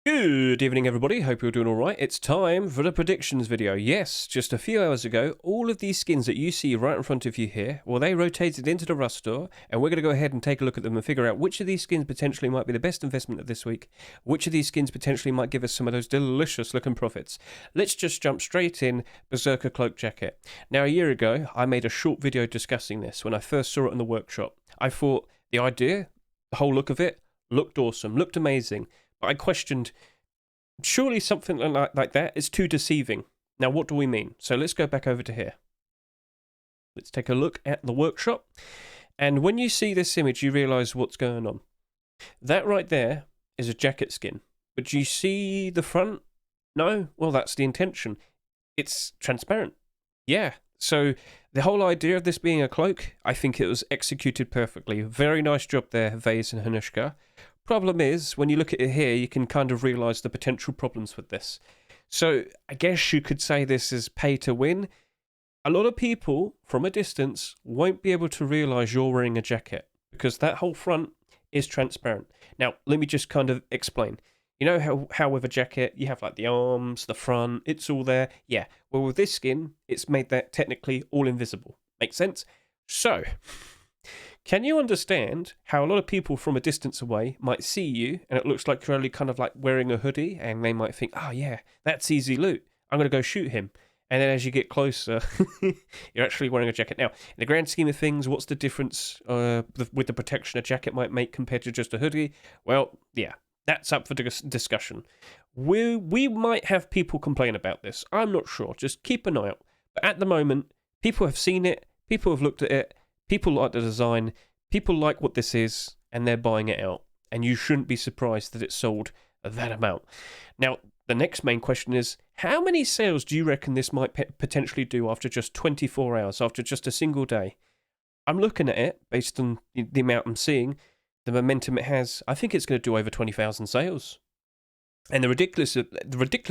Good evening, everybody. Hope you're doing all right. It's time for the predictions video. Yes, just a few hours ago, all of these skins that you see right in front of you here, well, they rotated into the Rust store, and we're going to go ahead and take a look at them and figure out which of these skins potentially might be the best investment of this week, which of these skins potentially might give us some of those delicious-looking profits. Let's just jump straight in. Berserker Cloak Jacket. Now, a year ago, I made a short video discussing this when I first saw it in the workshop. I thought the idea, the whole look of it, looked awesome, looked amazing. I questioned, surely something like that is too deceiving. Now, what do we mean? So let's go back over to here. Let's take a look at the workshop. And when you see this image, you realize what's going on. That right there is a jacket skin. But you see the front? No? Well, that's the intention. It's transparent. Yeah. So the whole idea of this being a cloak, I think it was executed perfectly. Very nice job there, Vase and Hanushka. Problem is, when you look at it here, you can kind of realise the potential problems with this. So I guess you could say this is pay to win. A lot of people, from a distance, won't be able to realise you're wearing a jacket because that whole front is transparent. Now, let me just kind of explain. You know how with a jacket, you have like the arms, the front, it's all there? Yeah, well with this skin, it's made that technically all invisible. Makes sense? So, can you understand how a lot of people from a distance away might see you and it looks like you're only kind of like wearing a hoodie and they might think, oh yeah, that's easy loot. I'm going to go shoot him. And then as you get closer, you're actually wearing a jacket. Now, in the grand scheme of things, what's the difference with the protection a jacket might make compared to just a hoodie? Well, yeah, that's up for discussion. We might have people complain about this. I'm not sure. Just keep an eye out. But at the moment, people have seen it. People have looked at it. People like the design, people like what this is, and they're buying it out. And you shouldn't be surprised that it's sold that amount. Now, the next main question is, how many sales do you reckon this might potentially do after just 24 hours, after just a single day? I'm looking at it, based on the amount I'm seeing, the momentum it has, I think it's going to do over 20,000 sales. And the ridiculous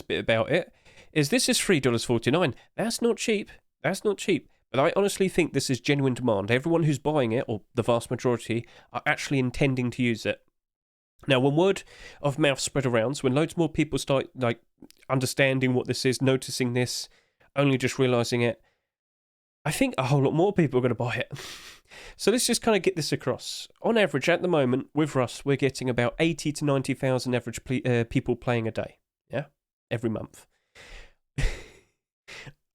bit about it is this is $3.49. That's not cheap. That's not cheap. But I honestly think this is genuine demand. Everyone who's buying it, or the vast majority, are actually intending to use it. Now, when word of mouth spread around, when loads more people start like understanding what this is, noticing this, only just realising it, I think a whole lot more people are going to buy it. So let's just kind of get this across. On average, at the moment, with Rust, we're getting about 80 to 90,000 average people playing a day. Yeah? Every month.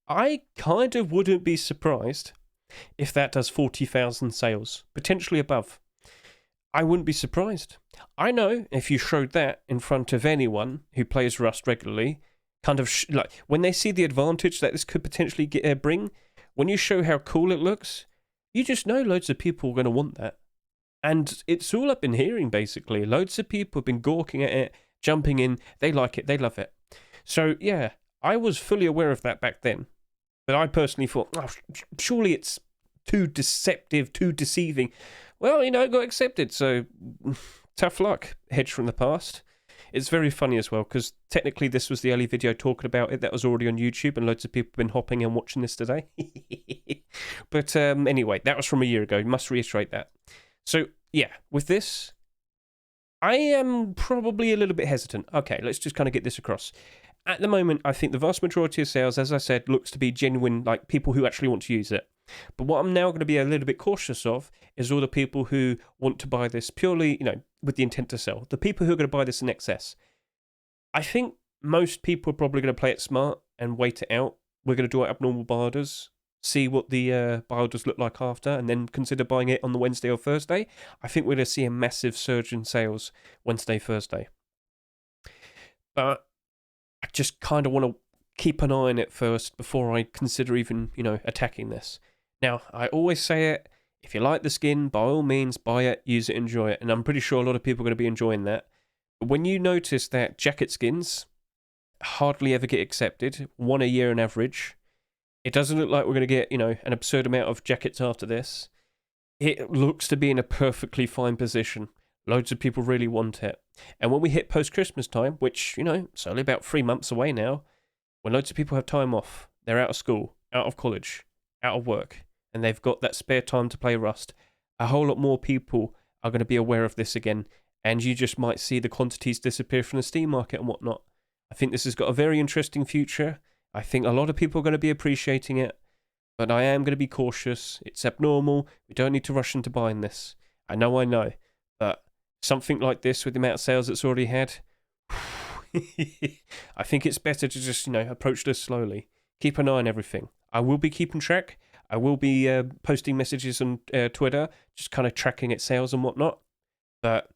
I kind of wouldn't be surprised if that does 40,000 sales, potentially above. I wouldn't be surprised. I know if you showed that in front of anyone who plays Rust regularly, kind of like when they see the advantage that this could potentially bring, when you show how cool it looks, you just know loads of people are going to want that. And it's all I've been hearing, basically. Loads of people have been gawking at it, jumping in. They like it. They love it. So, yeah, I was fully aware of that back then. But I personally thought, oh, surely it's too deceptive, too deceiving. Well, you know, it got accepted, so tough luck, Hedge from the past. It's very funny as well, because technically this was the early video talking about it that was already on YouTube, and loads of people have been hopping and watching this today. But anyway, that was from a year ago. You must reiterate that. So, yeah, with this, I am probably a little bit hesitant. Okay, let's just kind of get this across. At the moment, I think the vast majority of sales, as I said, looks to be genuine, like people who actually want to use it. But what I'm now going to be a little bit cautious of is all the people who want to buy this purely, you know, with the intent to sell. The people who are going to buy this in excess. I think most people are probably going to play it smart and wait it out. We're going to do it abnormal buy orders, see what the buy orders look like after, and then consider buying it on the Wednesday or Thursday. I think we're going to see a massive surge in sales Wednesday, Thursday. But I just kind of want to keep an eye on it first before I consider even, you know, attacking this. Now, I always say it, if you like the skin, by all means, buy it, use it, enjoy it. And I'm pretty sure a lot of people are going to be enjoying that. But when you notice that jacket skins hardly ever get accepted, one a year on average, it doesn't look like we're going to get, you know, an absurd amount of jackets after this. It looks to be in a perfectly fine position. Loads of people really want it. And when we hit post-Christmas time, which, you know, it's only about 3 months away now, when loads of people have time off, they're out of school, out of college, out of work, and they've got that spare time to play Rust, a whole lot more people are going to be aware of this again, and you just might see the quantities disappear from the Steam market and whatnot. I think this has got a very interesting future. I think a lot of people are going to be appreciating it, but I am going to be cautious. It's abnormal. We don't need to rush into buying this. I know, but something like this with the amount of sales it's already had, I think it's better to just, approach this slowly. Keep an eye on everything. I will be keeping track. I will be posting messages on Twitter, just kind of tracking its sales and whatnot. But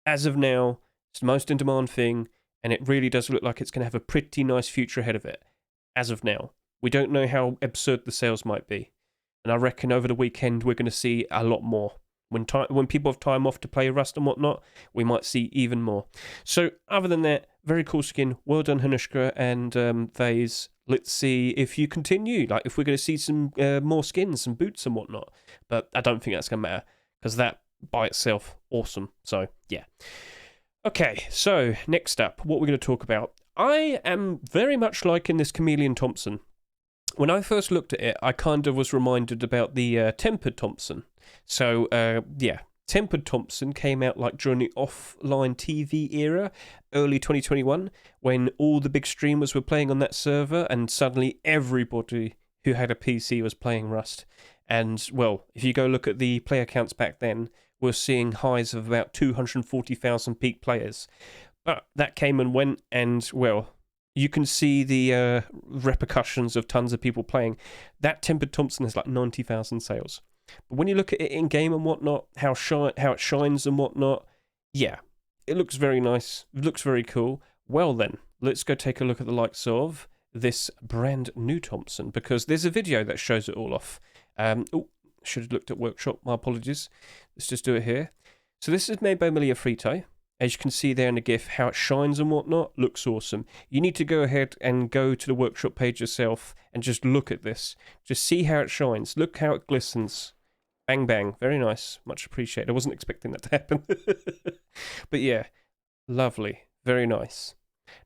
as of now, it's the most in-demand thing, and it really does look like it's going to have a pretty nice future ahead of it. As of now, we don't know how absurd the sales might be, and I reckon over the weekend we're going to see a lot more. When people have time off to play Rust and whatnot, we might see even more. So other than that, very cool skin. Well done, Hanushka and Vase. Let's see if you continue. Like if we're going to see some more skins, some boots and whatnot. But I don't think that's going to matter because that by itself, awesome. So yeah. Okay, so next up, what we're going to talk about. I am very much liking this Chameleon Thompson. When I first looked at it, I kind of was reminded about the Tempered Thompson. So, Tempered Thompson came out like during the offline TV era, early 2021, when all the big streamers were playing on that server, and suddenly everybody who had a PC was playing Rust. And, well, if you go look at the player counts back then, we're seeing highs of about 240,000 peak players. But that came and went, and, well, you can see the repercussions of tons of people playing. That Tempered Thompson has like 90,000 sales. But when you look at it in game and whatnot, how it shines and whatnot, yeah, it looks very nice. It looks very cool. Well then, let's go take a look at the likes of this brand new Thompson, because there's a video that shows it all off. Should have looked at Workshop. My apologies. Let's just do it here. So this is made by Frito. As you can see there in the GIF, how it shines and whatnot looks awesome. You need to go ahead and go to the Workshop page yourself and just look at this. Just see how it shines. Look how it glistens. Bang, bang. Very nice. Much appreciated. I wasn't expecting that to happen. But yeah, lovely. Very nice.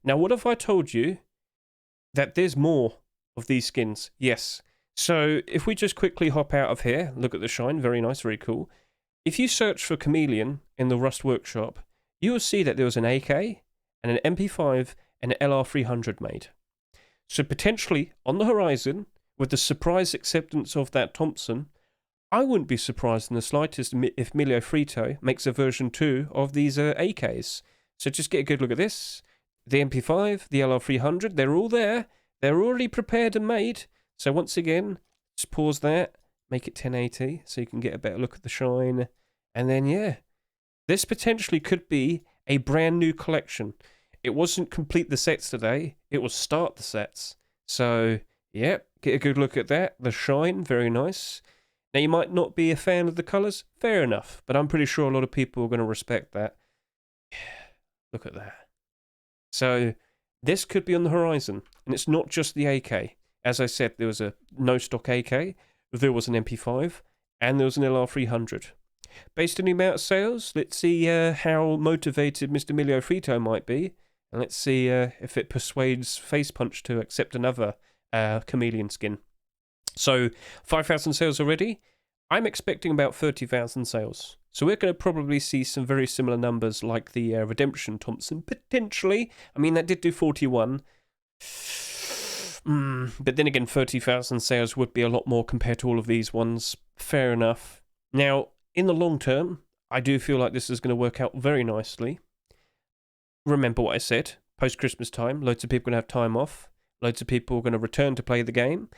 Now, what if I told you that there's more of these skins? Yes. So if we just quickly hop out of here, look at the shine. Very nice. Very cool. If you search for Chameleon in the Rust Workshop, you will see that there was an AK and an MP5 and an LR300 made. So potentially on the horizon, with the surprise acceptance of that Thompson, I wouldn't be surprised in the slightest if Frito makes a version 2 of these AKs. So just get a good look at this. The MP5, the LR300, they're all there. They're already prepared and made. So once again, just pause that, make it 1080 so you can get a better look at the shine. And then, yeah. This potentially could be a brand new collection. It wasn't complete the sets today. It was start the sets. So, yeah, get a good look at that. The shine, very nice. Now, you might not be a fan of the colours. Fair enough. But I'm pretty sure a lot of people are going to respect that. Yeah, look at that. So, this could be on the horizon. And it's not just the AK. As I said, there was a no-stock AK. There was an MP5. And there was an LR300. Based on the amount of sales, let's see how motivated Mr. Frito might be. And let's see if it persuades Face Punch to accept another Chameleon skin. So, 5,000 sales already. I'm expecting about 30,000 sales. So we're going to probably see some very similar numbers like the Redemption Thompson, potentially. I mean, that did do 41. But then again, 30,000 sales would be a lot more compared to all of these ones. Fair enough. Now, in the long term, I do feel like this is going to work out very nicely. Remember what I said. Post-Christmas time, loads of people are going to have time off. Loads of people are going to return to play the game.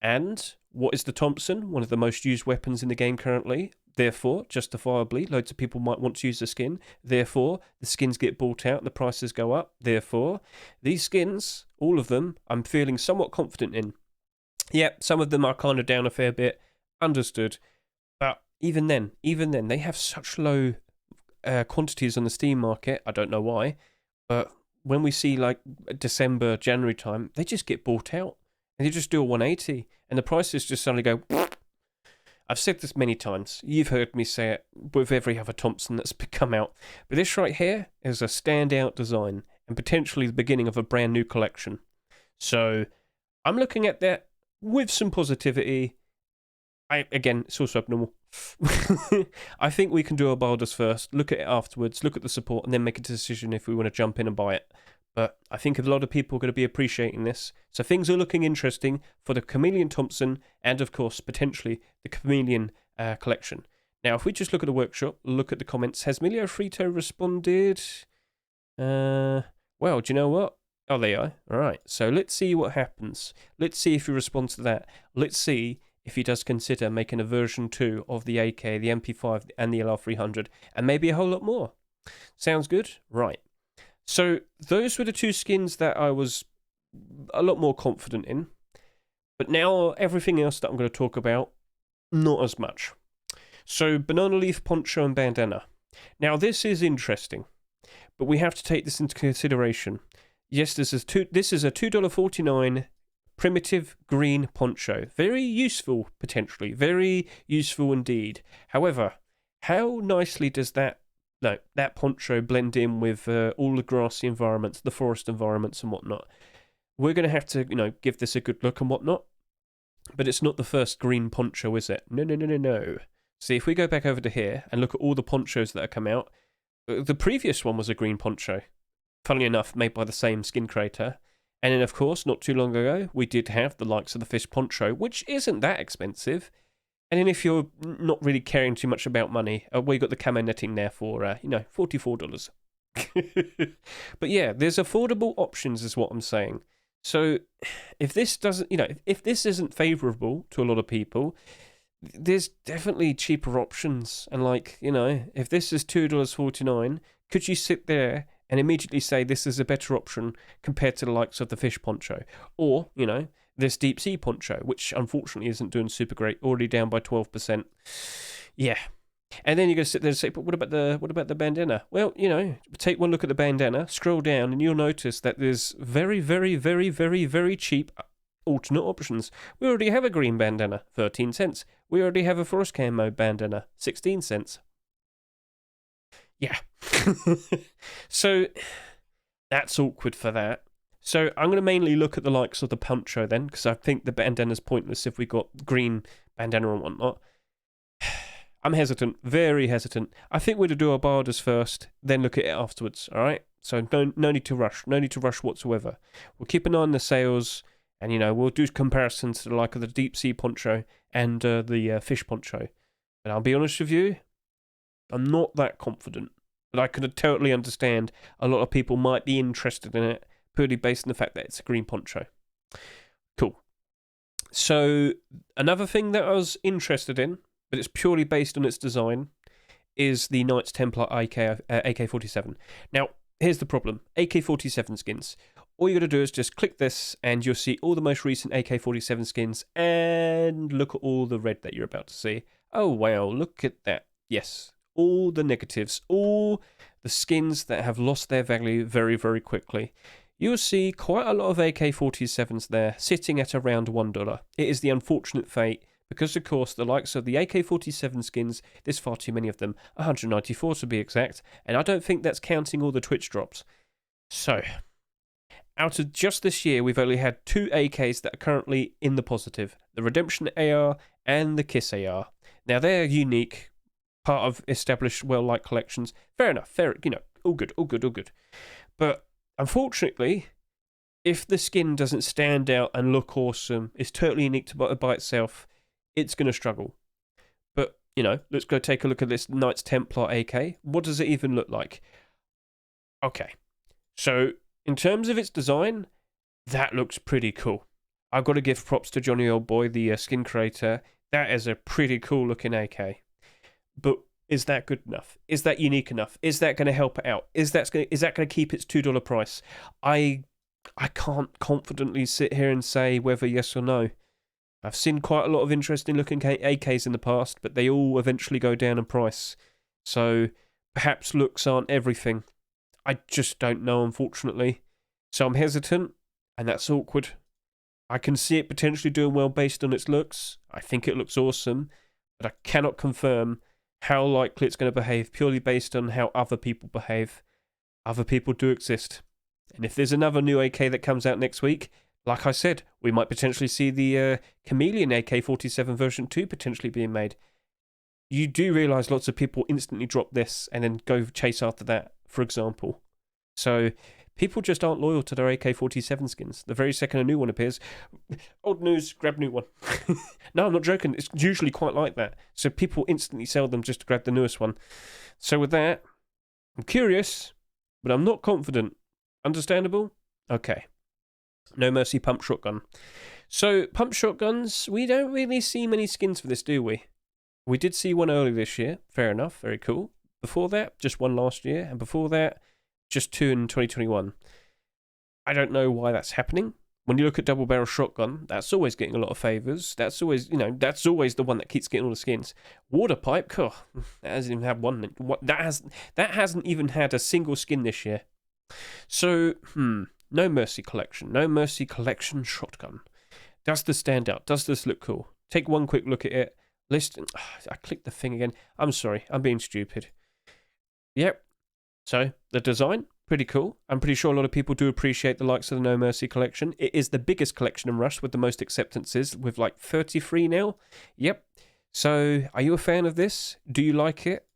And what is the Thompson? One of the most used weapons in the game currently. Therefore, justifiably, loads of people might want to use the skin. Therefore, the skins get bought out, the prices go up. Therefore, these skins, all of them, I'm feeling somewhat confident in. Yep, some of them are kind of down a fair bit. Understood. But even then, they have such low quantities on the Steam market. I don't know why. But when we see like December, January time, they just get bought out. And they just do a 180. And the prices just suddenly go... I've said this many times. You've heard me say it with every other Thompson that's come out. But this right here is a standout design. And potentially the beginning of a brand new collection. So I'm looking at that with some positivity. Again, it's also abnormal. I think we can do our balders first, look at it afterwards, look at the support, and then make a decision if we want to jump in and buy it. But I think a lot of people are going to be appreciating this. So things are looking interesting for the Chameleon Thompson and, of course, potentially the Chameleon collection. Now, if we just look at the workshop, look at the comments, has Milio Frito responded? Well, do you know what? Oh, they are. All right. So let's see what happens. Let's see if he responds to that. Let's see if he does consider making a version 2 of the AK, the MP5, and the LR300, and maybe a whole lot more. Sounds good? Right. So those were the two skins that I was a lot more confident in. But now everything else that I'm going to talk about, not as much. So banana leaf, poncho, and bandana. Now this is interesting, but we have to take this into consideration. Yes, this is a $2.49 primitive green poncho. Very useful, potentially. Very useful indeed. However, how nicely does that poncho blend in with all the grassy environments, the forest environments and whatnot? We're going to have to, give this a good look and whatnot. But it's not the first green poncho, is it? No. See, if we go back over to here and look at all the ponchos that have come out, the previous one was a green poncho. Funnily enough, made by the same skin creator. And then, of course, not too long ago, we did have the likes of the fish poncho, which isn't that expensive. And then if you're not really caring too much about money, we got the camo netting there for, $44. But yeah, there's affordable options is what I'm saying. So if this doesn't, if this isn't favourable to a lot of people, there's definitely cheaper options. And if this is $2.49, could you sit there and immediately say this is a better option compared to the likes of the fish poncho? Or, this deep sea poncho, which unfortunately isn't doing super great, already down by 12%. Yeah. And then you're going to sit there and say, but what about the bandana? Well, take one look at the bandana, scroll down, and you'll notice that there's very, very, very, very, very cheap alternate options. We already have a green bandana, 13 cents. We already have a forest camo bandana, 16 cents. Yeah. So that's awkward for that. So I'm going to mainly look at the likes of the poncho then, because I think the bandana's pointless if we got green bandana and whatnot. I'm hesitant, very hesitant. I think we're to do our barders first, then look at it afterwards, all right? So no need to rush, no need to rush whatsoever. We'll keep an eye on the sales, and, we'll do comparisons to the like of the deep sea poncho and the fish poncho. But I'll be honest with you, I'm not that confident. But I could totally understand a lot of people might be interested in it, purely based on the fact that it's a green poncho. Cool. So another thing that I was interested in, but it's purely based on its design, is the Knights Templar AK-47. Now, here's the problem. AK-47 skins. All you got to do is just click this, and you'll see all the most recent AK-47 skins, and look at all the red that you're about to see. Oh, wow, look at that. Yes, all the negatives, all the skins that have lost their value very, very quickly. You'll see quite a lot of AK-47s there, sitting at around $1. It is the unfortunate fate, because, of course, the likes of the AK-47 skins, there's far too many of them, 194 to be exact, and I don't think that's counting all the Twitch drops. So, out of just this year, we've only had 2 AKs that are currently in the positive, the Redemption AR and the Kiss AR. Now, they're unique, part of established, well-liked collections. Fair enough, all good. But, unfortunately, if the skin doesn't stand out and look awesome, it's totally unique by itself, it's going to struggle. But, let's go take a look at this Knights Templar AK. What does it even look like? Okay. So, in terms of its design, that looks pretty cool. I've got to give props to Johnny Old Boy, the skin creator. That is a pretty cool looking AK. But is that good enough? Is that unique enough? Is that going to help it out? Is that going to keep its $2 price? I can't confidently sit here and say whether yes or no. I've seen quite a lot of interesting looking AKs in the past, but they all eventually go down in price. So perhaps looks aren't everything. I just don't know, unfortunately. So I'm hesitant, and that's awkward. I can see it potentially doing well based on its looks. I think it looks awesome, but I cannot confirm how likely it's going to behave purely based on how other people behave. Other people do exist. And if there's another new AK that comes out next week, like I said, we might potentially see the Chameleon AK-47 version 2 potentially being made. you do realise lots of people instantly drop this and then go chase after that, for example. So people just aren't loyal to their AK-47 skins. The very second a new one appears, old news, grab new one. No, I'm not joking. It's usually quite like that. So people instantly sell them just to grab the newest one. So with that, I'm curious, but I'm not confident. Understandable? Okay. No Mercy pump shotgun. So pump shotguns, we don't really see many skins for this, do we? We did see one early this year. Fair enough. Very cool. Before that, just one last year. And before that, just two in 2021. I don't know why that's happening. When you look at double barrel shotgun, that's always getting a lot of favors. That's always, that's always the one that keeps getting all the skins. Water pipe, that hasn't even had one. That hasn't even had a single skin this year. So, no Mercy collection. No Mercy collection shotgun. Does this stand out? Does this look cool? Take one quick look at it. List. I clicked the thing again. I'm sorry. I'm being stupid. Yep. So, the design, pretty cool. I'm pretty sure a lot of people do appreciate the likes of the No Mercy collection. It is the biggest collection in Rush with the most acceptances, with like 33 now. Yep. So, are you a fan of this? Do you like it?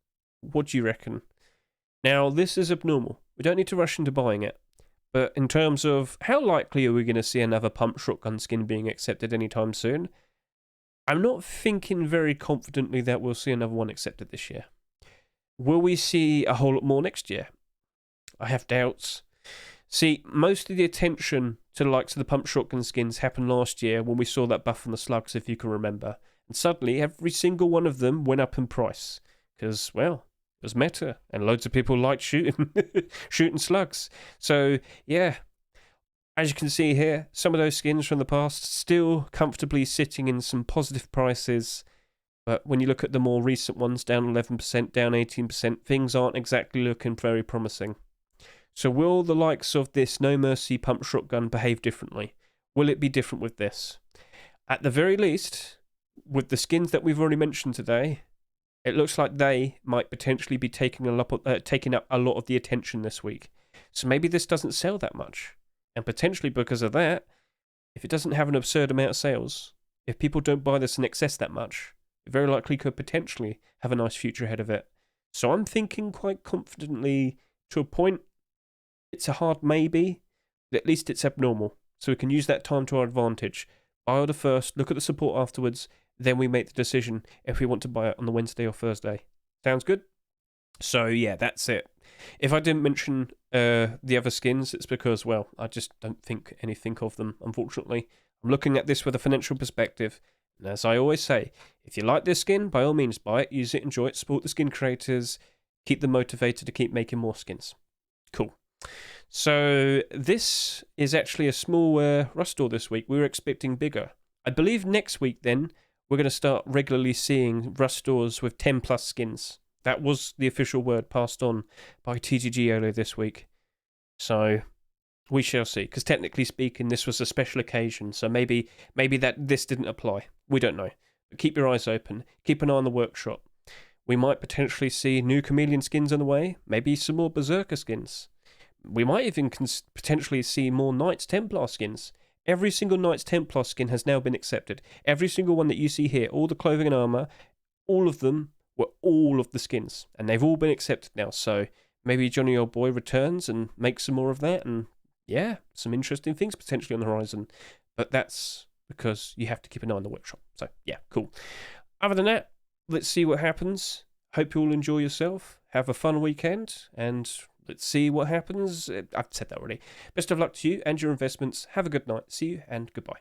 What do you reckon? Now, this is abnormal. We don't need to rush into buying it. But in terms of how likely are we going to see another pump shotgun skin being accepted anytime soon, I'm not thinking very confidently that we'll see another one accepted this year. Will we see a whole lot more next year? I have doubts. See, most of the attention to the likes of the pump shotgun skins happened last year when we saw that buff on the slugs, if you can remember. And suddenly, every single one of them went up in price. Because, well, it was meta, and loads of people liked shooting slugs. So, yeah, as you can see here, some of those skins from the past still comfortably sitting in some positive prices. But when you look at the more recent ones, down 11%, down 18%, things aren't exactly looking very promising. So will the likes of this No Mercy pump shotgun behave differently? Will it be different with this? At the very least, with the skins that we've already mentioned today, it looks like they might potentially be taking up a lot of the attention this week. So maybe this doesn't sell that much. And potentially because of that, if it doesn't have an absurd amount of sales, if people don't buy this in excess that much, it very likely could potentially have a nice future ahead of it. So I'm thinking quite confidently, to a point, it's a hard maybe, but at least it's abnormal. So we can use that time to our advantage. Buy order first, look at the support afterwards, then we make the decision if we want to buy it on the Wednesday or Thursday. Sounds good? So yeah, that's it. If I didn't mention the other skins, it's because, well, I just don't think anything of them, unfortunately. I'm looking at this with a financial perspective. And as I always say, if you like this skin, by all means buy it, use it, enjoy it, support the skin creators, keep them motivated to keep making more skins. Cool. So this is actually a small Rust store this week. We were expecting bigger. I believe next week then, we're going to start regularly seeing Rust stores with 10 plus skins. That was the official word passed on by TGG earlier this week. So we shall see. Because technically speaking, this was a special occasion. So maybe that this didn't apply. We don't know. But keep your eyes open. Keep an eye on the workshop. We might potentially see new Chameleon skins on the way. Maybe some more Berserker skins. We might even potentially see more Knights Templar skins. Every single Knights Templar skin has now been accepted. Every single one that you see here, all the clothing and armor, all of them were all of the skins. And they've all been accepted now. So maybe Johnny Old Boy returns and makes some more of that. And yeah, some interesting things potentially on the horizon. But that's because you have to keep an eye on the workshop. So yeah, cool. Other than that, let's see what happens. Hope you all enjoy yourself. Have a fun weekend. And let's see what happens. I've said that already. Best of luck to you and your investments. Have a good night. See you and goodbye.